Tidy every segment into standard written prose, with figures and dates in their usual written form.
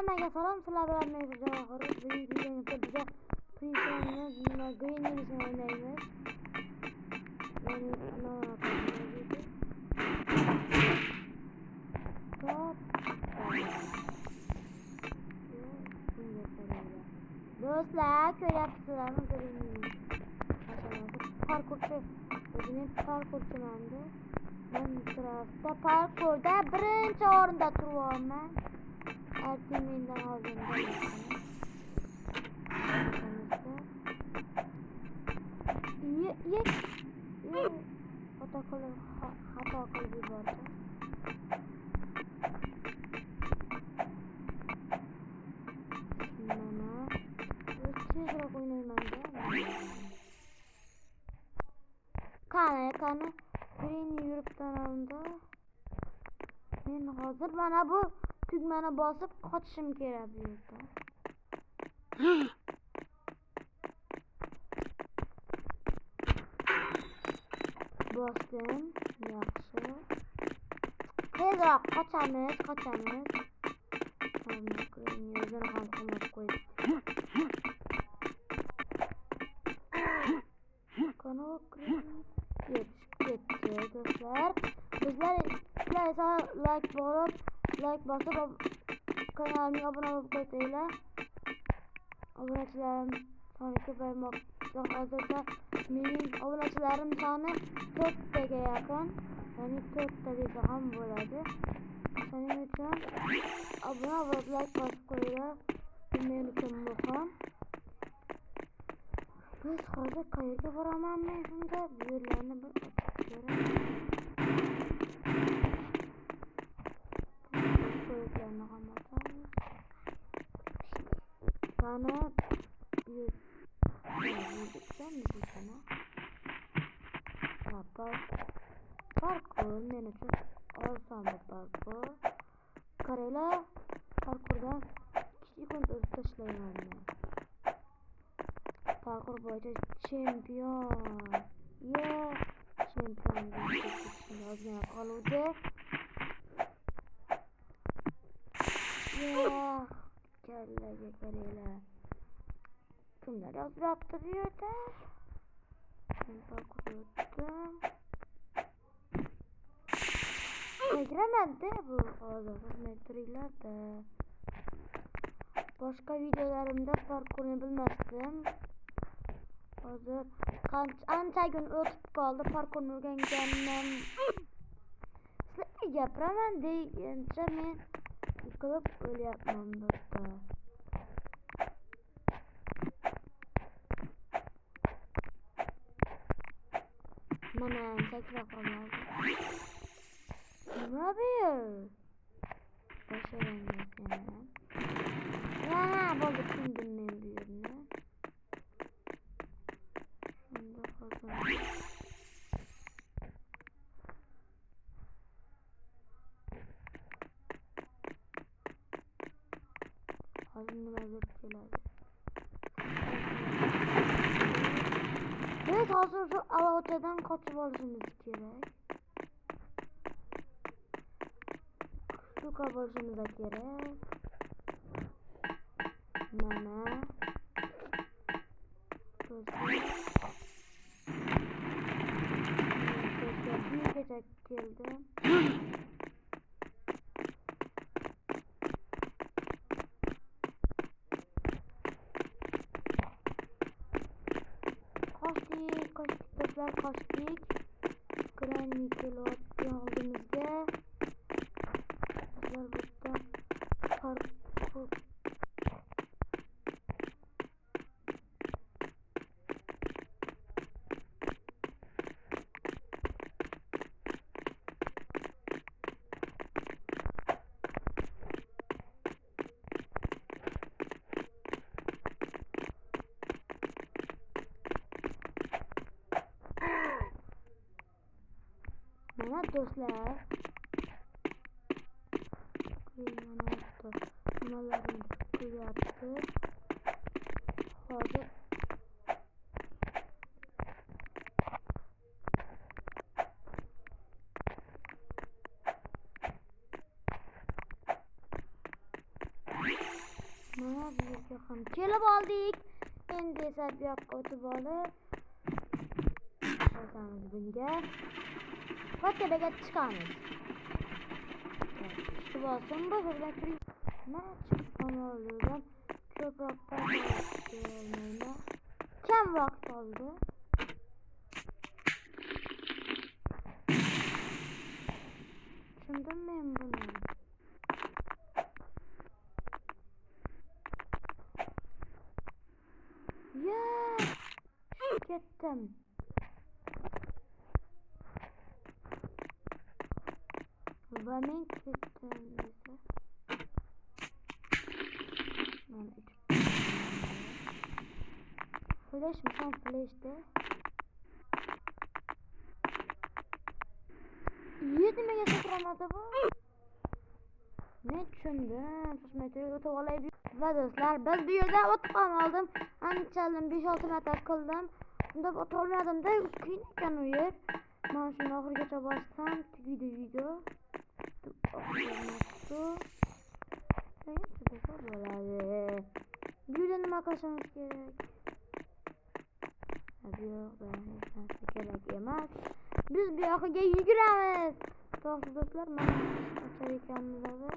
Hammaga salom, sizlar bilan men Javohir. Bugungi videomizda biza Prisoners Green Hills'ni o'ynaymiz. Yani do'stlar, ko'ryapsizlarmi? Parkurchi, o'zim parkurchimanda. Men Minecraftda parkurda birinchi o'rinda turibman. Erkin mendan oldinda. Xato qilib yubordim. Mana tezroq o'ynayman-da. Qani Green yuribdi. Men hozir mana bu tugmani bosib qochishim kerak bu yerda. Bosdim, yaxshi. Tezroq qochamiz. Green yuzini ham qilib qo'ydim. Ketdi do'stlar. Sizlar esa like bosib kanalimga obuna bo'lib qo'yinglar. Obunachilarim soni ko'paymoqda. Hozirda mening obunachilarim soni 4 taga yaqin. Ya'ni 4 ta desa ham bo'ladi. Shuning uchun obuna bo'lib like bosib qo'yinglar. Bu men uchun muhim. Biz hozir qayerga boraman men shunda bu yerlarni bir ko'raman. Ko'riklarni ham ochamiz. Qani parkur men uchun oson bir parkur. Qaranglar, parkurdan kichik o'zib tashlayman men. Parkur bo'yicha chempion. Chempion yozgan qoluvdi. Kallaga qaranglar. Kimlar yozibdi bu yerda? Men parkur o'tdim. Tegramanda bu hozir metrlarda. Boshqa videolarimda parkurni bilmasdim. Hozir ancha kun o'tib qoldi parkurni o'rganganim. Sizlarga gapiraman degancha men yiqilib o'lyapman do'stlar. Mana sakrab qoladi. Nima bu? Boshlayman. Mana bo'ldi, tushundim men bu yerni. Shunda hozir nima deb keladi? Biz hozir shu alochadan qochib olishimiz kerak. Shuka bo'lishimiz kerak. Mana do'stlar, keldim. Qochdik. Granny kelyapti oldimizga. Bizlar bitta parkur. Mana do'stlar, nimalarni ko'ryapti. Hozir yo'lga ham kelib oldik. Endi esa bu yoqqa o'tib olib o'tamiz bunga. Kattaga chiqamiz. Chiqib olsam bu yerdan kirib chiqqan oldim. Ko'proq olmayman. Kam vaqt oldi? Tushundim men buni. Ketdim. Va men ketdim desa. Men flash mı? Flash'te. Nimaga sakramadı bu? Ne tushundim. Metroga o'tib olay. Va do'stlar, biz bu yerda o'tib oldim. Anchalik 5-6 metr qildim. Unda o'tib olmadim-da, qiyin ekan u yer. Men shuni oxirigacha bossam, tugaydi video. Bu yerda nima qilishimiz kerak? Yo'q, kerak emas. Biz bu yoqqa yuguramiz. To'g'ri do'stlar, mana ochar ekanmiz hozir.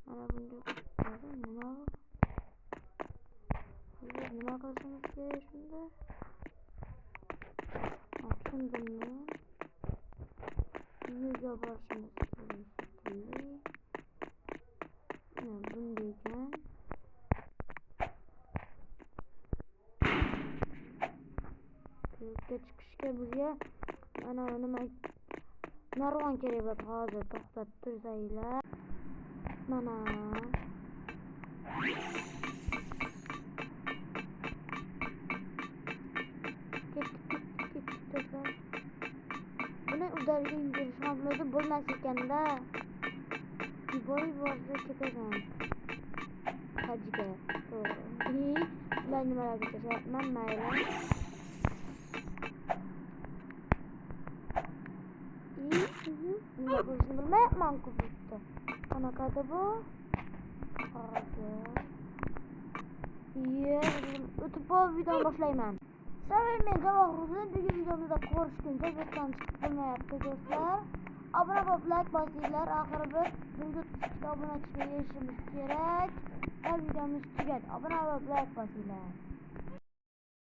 Mana bunga nima qilishimiz kerak shunda? Tushundim men. Yo'lga borishimiz kerak. Bunday ekan. Chiqishga bizga mana nima narvon kerak bo'lib hozir to'xtatib tursanglar. Mana buni udariga yugurish ham o'zi bo'lmas ekanda. Yuborib ketasan. Hajga. To'g'ri. Ular nimalarga ketyapman mayli. Nima bo'lishini bilmayapman ku bu yerda. Qanaqadir bu? Hozir. O'tib videoni boshlayman. Savol men javob bugun videomizda ko'rishguncha bizdan chiqib bo'lmayapti do'stlar. Obuna bo'lib like bosinglar. Oxiri biz 132 obunachiga erishishimiz kerak. Va videomiz tugadi. Obuna bo'lib like bosinglar.